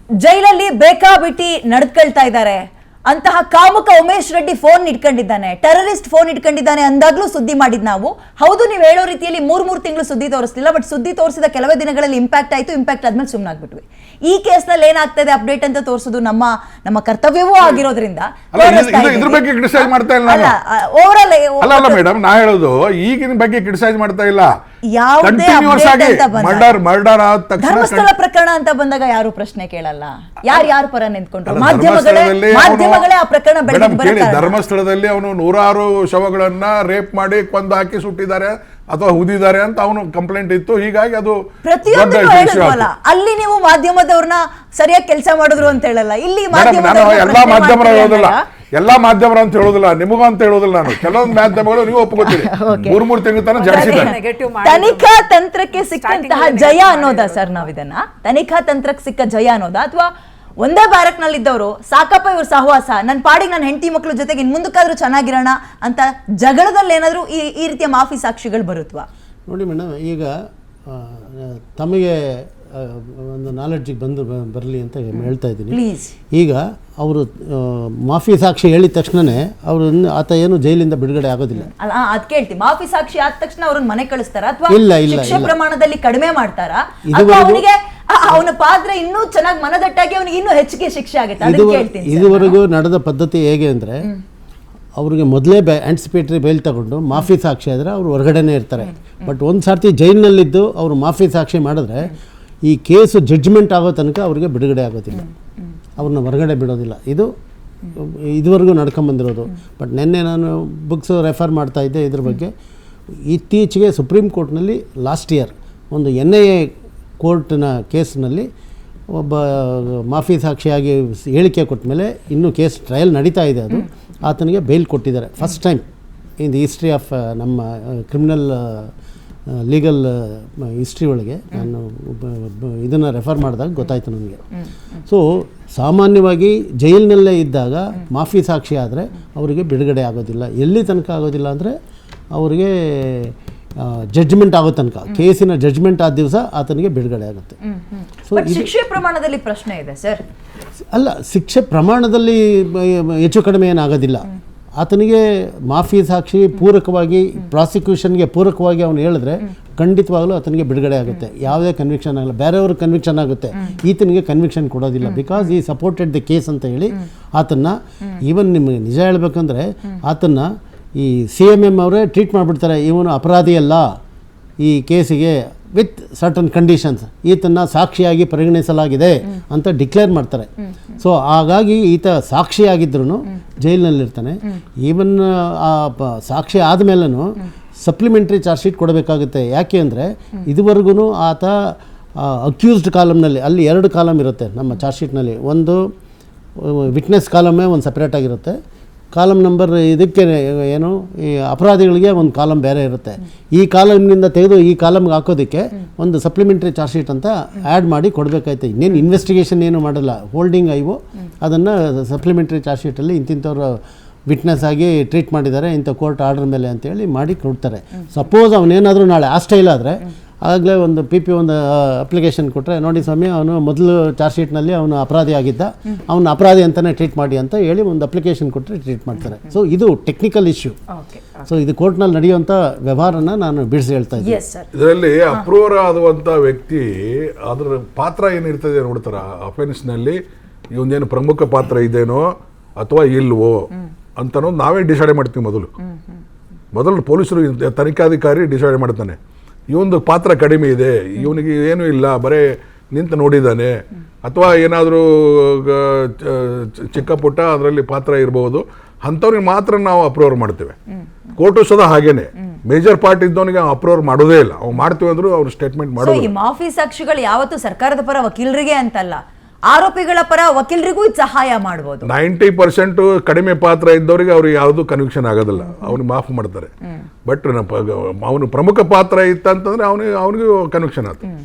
ಜೈಲಲ್ಲಿ ಬೇಕಾಬಿಟ್ಟಿ ನಡ್ಕೊಳ್ತಾ ಇದ್ದಾರೆ ಅಂತಹ ಕಾಮುಕ ಉಮೇಶ್ ರೆಡ್ಡಿ ಫೋನ್ ಇಟ್ಕೊಂಡಿದ್ದಾನೆ, ಟೆರರಿಸ್ಟ್ ಫೋನ್ ಇಟ್ಕೊಂಡಿದ್ದಾನೆ ಅಂದಾಗ್ಲೂ ಸುದ್ದಿ ಮಾಡಿದ್ ನಾವು. ಹೌದು, ನೀವು ಹೇಳೋ ರೀತಿಯಲ್ಲಿ ಮೂರು ತಿಂಗಳು ಸುದ್ದಿ ತೋರಿಸಲಿಲ್ಲ, ಬಟ್ ಸುದ್ದಿ ತೋರಿಸಿದ ಕೆಲವೇ ದಿನಗಳಲ್ಲಿ ಇಂಪ್ಯಾಕ್ಟ್ ಆಯ್ತು. ಇಂಪ್ಯಾಕ್ಟ್ ಆದ್ಮೇಲೆ ಸುಮ್ಮನಾಗ್ಬಿಟ್ವಿ. ಈ ಕೇಸ್ ನಲ್ಲಿ ಏನಾಗ್ತದೆ ಅಪ್ಡೇಟ್ ಅಂತ ತೋರಿಸೋದು ನಮ್ಮ ಕರ್ತವ್ಯವೂ ಆಗಿರೋದ್ರಿಂದ ಇದ್ರ ಬಗ್ಗೆ ಕ್ರಿಟಿಸೈಸ್ ಮಾಡ್ತಾ ಇಲ್ಲ. ಓವರ್ ಅಲ್ಲ ಮೇಡಮ್, ನಾ ಹೇಳೋದು ಈಗಿನ ಬಗ್ಗೆ ಕ್ರಿಟಿಸೈಸ್ ಮಾಡ್ತಾ ಇಲ್ಲ. ಯಾವುದೇ ಮರ್ಡರ್ ಆದ ತಕ್ಷಣ ಧರ್ಮಸ್ಥಳ ಪ್ರಕರಣ ಅಂತ ಬಂದಾಗ ಯಾರು ಪ್ರಶ್ನೆ ಕೇಳಲ್ಲ, ಯಾರು ಪರ ನಿಂತ್ಕೊಂಡ್ರು, ಮಾಧ್ಯಮಗಳೇ ಆ ಪ್ರಕರಣ ಬೆಳೆದ. ಧರ್ಮಸ್ಥಳದಲ್ಲಿ ಅವನು 106 ಶವಗಳನ್ನ ರೇಪ್ ಮಾಡಿ ಕೊಂದು ಹಾಕಿ ಸುಟ್ಟಿದ್ದಾರೆ ಅಥವಾ ಹುದಿದ್ದಾರೆ ಅಂತ ಅವನು ಕಂಪ್ಲೇಂಟ್ ಇತ್ತು. ಹೀಗಾಗಿ ಅದು ಪ್ರತಿಯೊಂದು ಅಲ್ಲಿ ನೀವು ಮಾಧ್ಯಮದವ್ರನ್ನ ಸರಿಯಾಗಿ ಕೆಲಸ ಮಾಡಿದ್ರು ಅಂತ ಹೇಳಲ್ಲ. ಇಲ್ಲಿ ಎಲ್ಲಾ ಮಾಧ್ಯಮರ ಹೇಳೋದಿಲ್ಲ, ಎಲ್ಲಾ ಮಾಧ್ಯಮರ ಅಂತ ಹೇಳೋದಿಲ್ಲ, ನಿಮಗೂ ಅಂತ ಹೇಳೋದಿಲ್ಲ. ನಾನು ಕೆಲವೊಂದು ಮಾಧ್ಯಮಗಳು ನೀವು ಒಪ್ಪಿಕೊತೀರಿ, 3 ತಿಂಗಳ ತನಕ ಜಡಿಸಿದ್ದಾರೆ. ತನಿಖಾ ತಂತ್ರಕ್ಕೆ ಸಿಕ್ಕಂತಹ ಜಯ ಅನ್ನೋದಾ ಸರ್? ನಾವಿದನ್ನ ತನಿಖಾ ತಂತ್ರಕ್ಕೆ ಸಿಕ್ಕ ಜಯ ಅನ್ನೋದಾ, ಅಥವಾ ಒಂದೇ ಬ್ಯಾರಕ್ ನಲ್ಲಿದ್ದವರು ಸಾಕಪ್ಪ ಇವ್ರ ಸಹವಾಸ, ನನ್ನ ಪಾಡಿಗೆ ನನ್ನ ಹೆಂಡತಿ ಮಕ್ಕಳ ಜೊತೆಗೆ ಇನ್ ಮುಂದಕ್ಕಾದ್ರೂ ಚೆನ್ನಾಗಿರೋಣ ಅಂತ ಜಗಳದಲ್ಲಿ ಏನಾದ್ರು ಈ ರೀತಿಯ ಮಾಫಿ ಸಾಕ್ಷಿಗಳು ಬರುತ್ವಾ? ನೋಡಿ ಮೇಡಮ್, ಈಗ ತಮಗೆ ಒಂದು ನಾಲೆಡ್ಜಿಗೆ ಬರಲಿ ಅಂತ ಹೇಳ್ತಾ ಇದ್ದೀನಿ. ಈಗ ಅವರು ಮಾಫಿ ಸಾಕ್ಷಿ ಹೇಳಿದ ತಕ್ಷಣನೇ ಆತ ಏನು ಜೈಲಿಂದ ಬಿಡುಗಡೆ ಆಗೋದಿಲ್ಲ. ಅದ್ ಕೇಳ್ತೀವಿ, ಮಾಫಿ ಸಾಕ್ಷಿ ಆದ ತಕ್ಷಣ ಅವ್ರನ್ನ ಮನೆ ಕಳಿಸ್ತಾರ ಅಥವಾ ಶಿಕ್ಷೆ ಇಲ್ಲ ಪ್ರಮಾಣದಲ್ಲಿ ಕಡಿಮೆ ಮಾಡ್ತಾರಾ, ಅವನ ಪಾತ್ರ ಇನ್ನೂ ಚೆನ್ನಾಗಿ ಮನದಟ್ಟಾಗಿ ಅವನಿಗೆ ಇನ್ನೂ ಹೆಚ್ಚಿಗೆ ಶಿಕ್ಷೆ ಆಗುತ್ತೆ? ಇದುವರೆಗೂ ನಡೆದ ಪದ್ಧತಿ ಹೇಗೆ ಅಂದರೆ, ಅವ್ರಿಗೆ ಮೊದಲೇ ಆಂಟಿಸಿಪೇಟರಿ ಬೇಲ್ ತಗೊಂಡು ಮಾಫಿ ಸಾಕ್ಷಿ ಆದರೆ ಅವರು ಹೊರಗಡೆನೇ ಇರ್ತಾರೆ. ಬಟ್ ಒಂದು ಸರ್ತಿ ಜೈಲಿನಲ್ಲಿದ್ದು ಅವರು ಮಾಫಿ ಸಾಕ್ಷಿ ಮಾಡಿದ್ರೆ ಈ ಕೇಸು ಜಡ್ಜ್ಮೆಂಟ್ ಆಗೋ ತನಕ ಅವ್ರಿಗೆ ಬಿಡುಗಡೆ ಆಗೋದಿಲ್ಲ, ಅವ್ರನ್ನ ಹೊರಗಡೆ ಬಿಡೋದಿಲ್ಲ. ಇದುವರೆಗೂ ನಡ್ಕೊಂಬಂದಿರೋದು. ಬಟ್ ನಿನ್ನೆ ನಾನು ಬುಕ್ಸ್ ರೆಫರ್ ಮಾಡ್ತಾ ಇದ್ದೆ ಇದ್ರ ಬಗ್ಗೆ. ಇತ್ತೀಚೆಗೆ ಸುಪ್ರೀಂ ಕೋರ್ಟ್ನಲ್ಲಿ ಲಾಸ್ಟ್ ಇಯರ್ ಒಂದು NIA ಕೋರ್ಟ್ನ ಕೇಸ್ನಲ್ಲಿ ಒಬ್ಬ ಮಾಫಿ ಸಾಕ್ಷಿಯಾಗಿ ಹೇಳಿಕೆ ಕೊಟ್ಟ ಮೇಲೆ ಇನ್ನೂ ಕೇಸ್ ಟ್ರಯಲ್ ನಡೀತಾ ಇದೆ. ಅದು ಆತನಿಗೆ ಬೇಲ್ ಕೊಟ್ಟಿದ್ದಾರೆ first time in the history of ನಮ್ಮ ಕ್ರಿಮಿನಲ್ ಲೀಗಲ್ ಹಿಸ್ಟ್ರಿ ಒಳಗೆ. ನಾನು ಇದನ್ನು ರೆಫರ್ ಮಾಡಿದಾಗ ಗೊತ್ತಾಯಿತು ನನಗೆ. ಸೊ ಸಾಮಾನ್ಯವಾಗಿ ಜೈಲಿನಲ್ಲೇ ಇದ್ದಾಗ ಮಾಫಿ ಸಾಕ್ಷಿ ಆದರೆ ಅವರಿಗೆ ಬಿಡುಗಡೆ ಆಗೋದಿಲ್ಲ. ಎಲ್ಲಿ ತನಕ ಆಗೋದಿಲ್ಲ ಅಂದರೆ ಅವರಿಗೆ ಜಡ್ಜ್ಮೆಂಟ್ ಆಗೋ ತನಕ, ಕೇಸಿನ ಜಡ್ಜ್ಮೆಂಟ್ ಆದ ದಿವಸ ಆತನಿಗೆ ಬಿಡುಗಡೆ ಆಗುತ್ತೆ. ಸೊ ಶಿಕ್ಷೆ ಪ್ರಮಾಣದಲ್ಲಿ ಪ್ರಶ್ನೆ ಇದೆ ಸರ್? ಅಲ್ಲ, ಶಿಕ್ಷೆ ಪ್ರಮಾಣದಲ್ಲಿ ಹೆಚ್ಚು ಕಡಿಮೆ ಏನಾಗೋದಿಲ್ಲ. ಆತನಿಗೆ ಮಾಫಿ ಸಾಕ್ಷಿ ಪೂರಕವಾಗಿ ಪ್ರಾಸಿಕ್ಯೂಷನ್ಗೆ ಪೂರಕವಾಗಿ ಅವನು ಹೇಳಿದ್ರೆ ಖಂಡಿತವಾಗಲೂ ಆತನಿಗೆ ಬಿಡುಗಡೆ ಆಗುತ್ತೆ. ಯಾವುದೇ ಕನ್ವಿಕ್ಷನ್ ಆಗಲ್ಲ, ಬೇರೆಯವ್ರಿಗೆ ಕನ್ವಿಕ್ಷನ್ ಆಗುತ್ತೆ, ಈತನಿಗೆ ಕನ್ವಿಕ್ಷನ್ ಕೊಡೋದಿಲ್ಲ. ಬಿಕಾಸ್ ಈ ಸಪೋರ್ಟೆಡ್ ದ ಕೇಸ್ ಅಂತ ಹೇಳಿ ಆತನ್ನು, ಈವನ್ ನಿಮಗೆ ನಿಜ ಹೇಳಬೇಕಂದ್ರೆ ಆತನ್ನು ಈ CMM ಅವರೇ ಟ್ರೀಟ್ ಮಾಡಿಬಿಡ್ತಾರೆ, ಇವನು ಅಪರಾಧಿ ಅಲ್ಲ ಈ ಕೇಸಿಗೆ ವಿತ್ ಸರ್ಟನ್ ಕಂಡೀಷನ್ಸ್, ಈತನ್ನು ಸಾಕ್ಷಿಯಾಗಿ ಪರಿಗಣಿಸಲಾಗಿದೆ ಅಂತ ಡಿಕ್ಲೇರ್ ಮಾಡ್ತಾರೆ. ಸೊ ಹಾಗಾಗಿ ಈತ ಸಾಕ್ಷಿಯಾಗಿದ್ರೂ ಜೈಲಿನಲ್ಲಿರ್ತಾನೆ. ಈವನ್ ಆ ಸಾಕ್ಷಿ ಆದಮೇಲೂ ಸಪ್ಲಿಮೆಂಟ್ರಿ ಚಾರ್ಜ್ ಶೀಟ್ ಕೊಡಬೇಕಾಗುತ್ತೆ. ಯಾಕೆ ಅಂದರೆ ಇದುವರೆಗೂ ಆತ ಅಕ್ಯೂಸ್ಡ್ ಕಾಲಮ್ನಲ್ಲಿ, ಅಲ್ಲಿ 2 ಕಾಲಮ್ ಇರುತ್ತೆ ನಮ್ಮ ಚಾರ್ಜ್ ಶೀಟ್ನಲ್ಲಿ. ಒಂದು ವಿಟ್ನೆಸ್ ಕಾಲಮೇ ಒಂದು ಸಪ್ರೇಟಾಗಿರುತ್ತೆ, ಕಾಲಮ್ ನಂಬರ್ ಇದಕ್ಕೆ ಏನು ಈ ಅಪರಾಧಿಗಳಿಗೆ ಒಂದು ಕಾಲಮ್ ಬೇರೆ ಇರುತ್ತೆ. ಈ ಕಾಲಮ್ನಿಂದ ತೆಗೆದು ಈ ಕಾಲಮ್ಗೆ ಹಾಕೋದಕ್ಕೆ ಒಂದು ಸಪ್ಲಿಮೆಂಟ್ರಿ ಚಾರ್ಜ್ ಶೀಟ್ ಅಂತ ಆ್ಯಡ್ ಮಾಡಿ ಕೊಡಬೇಕಾಯ್ತು. ಇನ್ನೇನು ಇನ್ವೆಸ್ಟಿಗೇಷನ್ ಏನು ಮಾಡಲ್ಲ, ಹೋಲ್ಡಿಂಗ್ ಐವು ಅದನ್ನು ಸಪ್ಲಿಮೆಂಟ್ರಿ ಚಾರ್ಜ್ ಶೀಟಲ್ಲಿ ಇಂತಿಂಥವ್ರು ವಿಟ್ನೆಸ್ ಆಗಿ ಟ್ರೀಟ್ ಮಾಡಿದ್ದಾರೆ ಇಂಥ ಕೋರ್ಟ್ ಆರ್ಡರ್ ಮೇಲೆ ಅಂತೇಳಿ ಮಾಡಿ ಕೊಡ್ತಾರೆ. ಸಪೋಸ್ ಅವನೇನಾದರೂ ನಾಳೆ ಆಸ್ಟೈಲ್ ಆದರೆ ಆಗಲೇ ಒಂದು PP ಒಂದು ಅಪ್ಲಿಕೇಶನ್ ಕೊಟ್ಟರೆ, ನೋಡಿ ಸ್ವಾಮಿ ಅವನು ಮೊದಲು ಚಾರ್ಜ್ ಶೀಟ್ನಲ್ಲಿ ಅವನು ಅಪರಾಧಿ ಆಗಿದ್ದ, ಅವನು ಅಪರಾಧಿ ಅಂತಲೇ ಟ್ರೀಟ್ ಮಾಡಿ ಅಂತ ಹೇಳಿ ಒಂದು ಅಪ್ಲಿಕೇಶನ್ ಕೊಟ್ಟರೆ ಟ್ರೀಟ್ ಮಾಡ್ತಾರೆ. ಸೊ ಇದು ಟೆಕ್ನಿಕಲ್ ಇಶ್ಯೂ. ಸೊ ಇದು ಕೋರ್ಟ್ನಲ್ಲಿ ನಡೆಯುವಂಥ ವ್ಯವಹಾರನ ನಾನು ಬಿಡಿಸಿ ಹೇಳ್ತಾ ಇದ್ದೀನಿ. ಇದರಲ್ಲಿ ಅಪ್ರೂವರ್ ಆಗುವಂಥ ವ್ಯಕ್ತಿ ಅದರ ಪಾತ್ರ ಏನಿರ್ತದೆ ನೋಡ್ತಾರೆ ಅಫೆನ್ಸ್ನಲ್ಲಿ, ಇವನೇನು ಪ್ರಮುಖ ಪಾತ್ರ ಇದೆನೋ ಅಥವಾ ಇಲ್ವೋ ಅಂತನೋ ನಾವೇ ಡಿಸೈಡ್ ಮಾಡ್ತೀವಿ. ಮೊದಲು ಪೊಲೀಸರು ತನಿಖಾಧಿಕಾರಿ ಡಿಸೈಡ್ ಮಾಡ್ತಾನೆ, ಇವೊಂದು ಪಾತ್ರ ಕಡಿಮೆ ಇದೆ, ಇವನಿಗೆ ಏನೂ ಇಲ್ಲ, ಬರೀ ನಿಂತು ನೋಡಿದ್ದಾನೆ, ಅಥವಾ ಏನಾದರೂ ಚಿಕ್ಕ ಪುಟ್ಟ ಅದರಲ್ಲಿ ಪಾತ್ರ ಇರಬಹುದು, ಅಂಥವ್ರಿಗೆ ಮಾತ್ರ ನಾವು ಅಪ್ರೂವರ್ ಮಾಡ್ತೇವೆ. ಕೋರ್ಟು ಸದಾ ಹಾಗೇನೆ ಮೇಜರ್ ಪಾರ್ಟ್ ಇದ್ದವನಿಗೆ ಅಪ್ರೂವರ್ ಮಾಡೋದೇ ಇಲ್ಲ. ಅವ್ನು ಮಾಡ್ತೀವಿ ಅಂದ್ರು ಅವ್ರು ಸ್ಟೇಟ್ಮೆಂಟ್ ಮಾಡೋದು. ಈ ಮಾಫಿ ಸಾಕ್ಷಿಗಳು ಯಾವತ್ತೂ ಸರ್ಕಾರದ ಪರ ವಕೀಲರಿಗೆ ಅಂತಲ್ಲ, ಆರೋಪಿಗಳ ಪರ ವಕೀಲರಿಗೂ ಸಹಾಯ ಮಾಡಬಹುದು. 90% ಕಡಿಮೆ ಪಾತ್ರ ಇದ್ದವರಿಗೆ ಅವ್ರಿಗೆ ಯಾವುದು ಕನ್ವಿಕ್ಷನ್ ಆಗೋದಿಲ್ಲ, ಅವ್ನಿಗೆ ಮಾಫ್ ಮಾಡ್ತಾರೆ. ಬಟ್ ಅವನು ಪ್ರಮುಖ ಪಾತ್ರ ಇತ್ತಂತಂದ್ರೆ ಅವನಿಗೆ ಕನ್ವಿಕ್ಷನ್ ಆಯ್ತು.